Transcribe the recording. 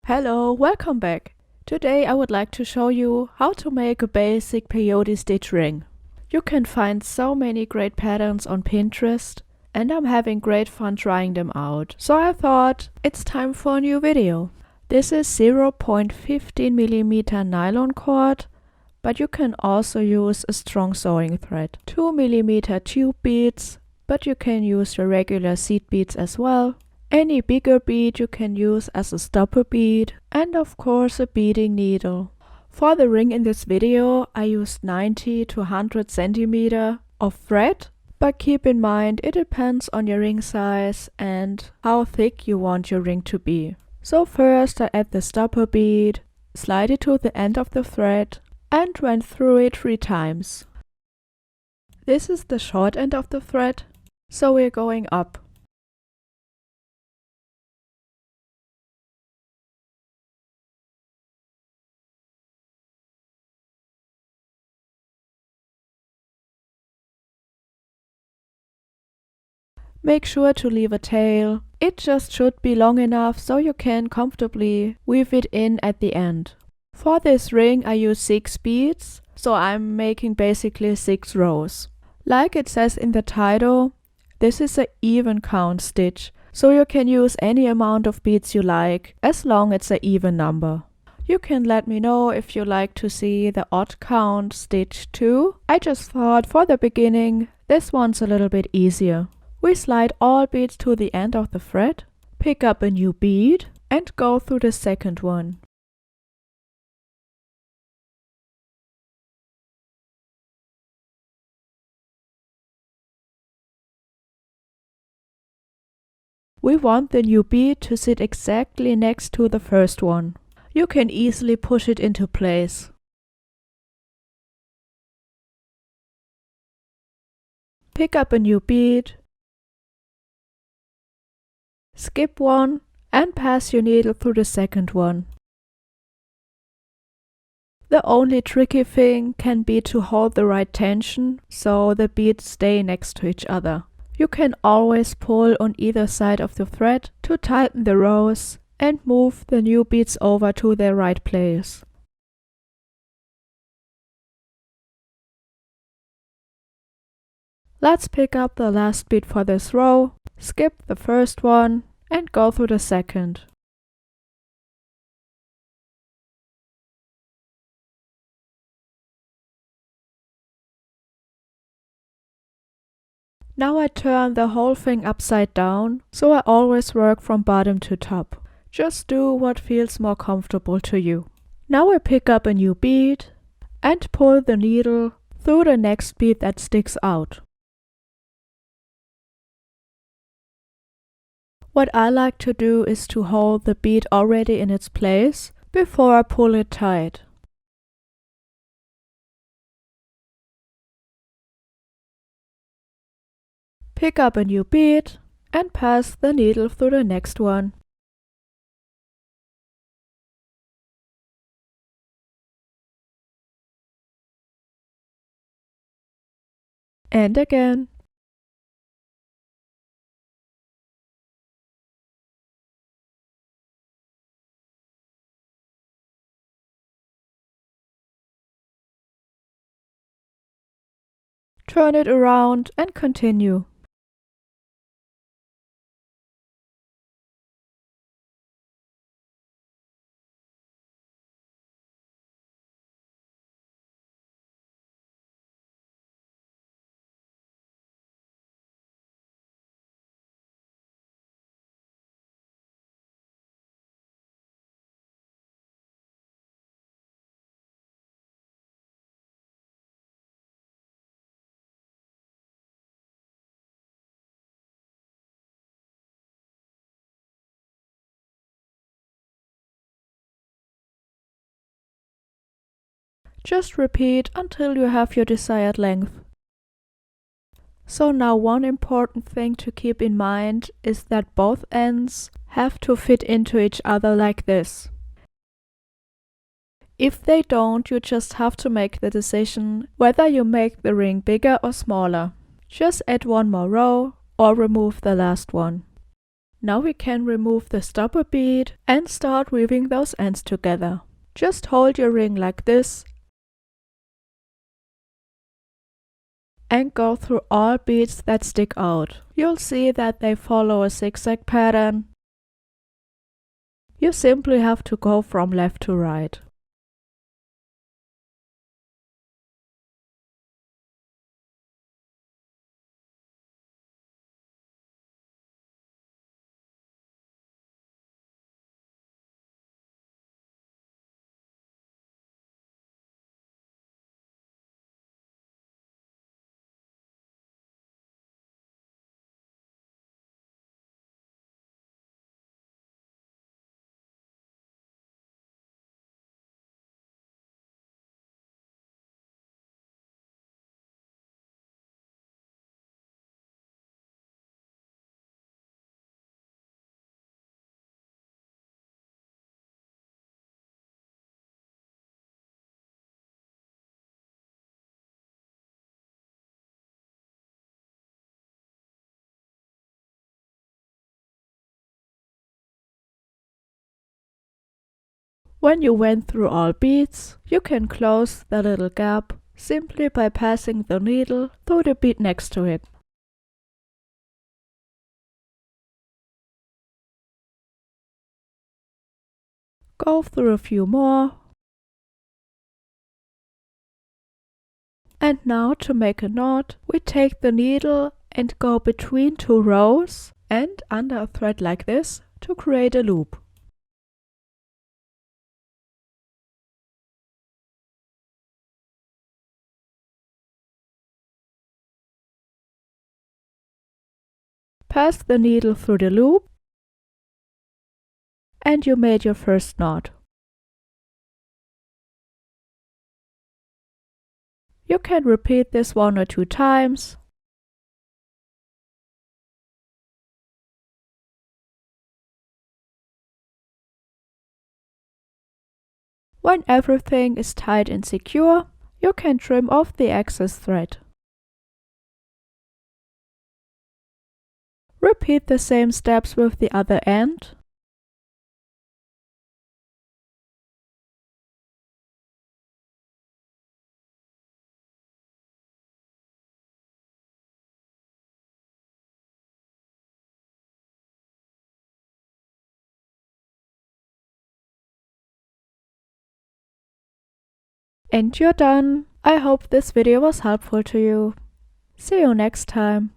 Hello, welcome back. Today I would like to show you how to make a basic peyote stitch ring. You can find so many great patterns on Pinterest and I'm having great fun trying them out. So I thought it's time for a new video. This is 0.15mm nylon cord, but you can also use a strong sewing thread. 2mm tube beads, but you can use your regular seed beads as well. Any bigger bead you can use as a stopper bead, and of course a beading needle. For the ring in this video I used 90 to 100 centimeter of thread, but keep in mind it depends on your ring size and how thick you want your ring to be. So first I add the stopper bead, slide it to the end of the thread and run through it 3 times. This is the short end of the thread, so we're going up. Make sure to leave a tail. It just should be long enough so you can comfortably weave it in at the end. For this ring I use 6 beads, so I'm making basically 6 rows. Like it says in the title, this is an even count stitch, so you can use any amount of beads you like, as long as it's an even number. You can let me know if you like to see the odd count stitch too. I just thought for the beginning this one's a little bit easier. We slide all beads to the end of the thread, pick up a new bead and go through the second one. We want the new bead to sit exactly next to the first one. You can easily push it into place. Pick up a new bead, skip one and pass your needle through the second one. The only tricky thing can be to hold the right tension so the beads stay next to each other. You can always pull on either side of the thread to tighten the rows and move the new beads over to their right place. Let's pick up the last bead for this row, skip the first one and go through the second. Now I turn the whole thing upside down, so I always work from bottom to top. Just do what feels more comfortable to you. Now I pick up a new bead and pull the needle through the next bead that sticks out. What I like to do is to hold the bead already in its place before I pull it tight. Pick up a new bead and pass the needle through the next one. And again. Turn it around and continue. Just repeat until you have your desired length. So now one important thing to keep in mind is that both ends have to fit into each other like this. If they don't, you just have to make the decision whether you make the ring bigger or smaller. Just add one more row or remove the last one. Now we can remove the stopper bead and start weaving those ends together. Just hold your ring like this and go through all beads that stick out. You'll see that they follow a zigzag pattern. You simply have to go from left to right. When you went through all beads, you can close the little gap simply by passing the needle through the bead next to it. Go through a few more. And now to make a knot, we take the needle and go between two rows and under a thread like this to create a loop. Pass the needle through the loop and you made your first knot. You can repeat this 1 or 2 times. When everything is tight and secure, you can trim off the excess thread. Repeat the same steps with the other end. And you're done! I hope this video was helpful to you. See you next time.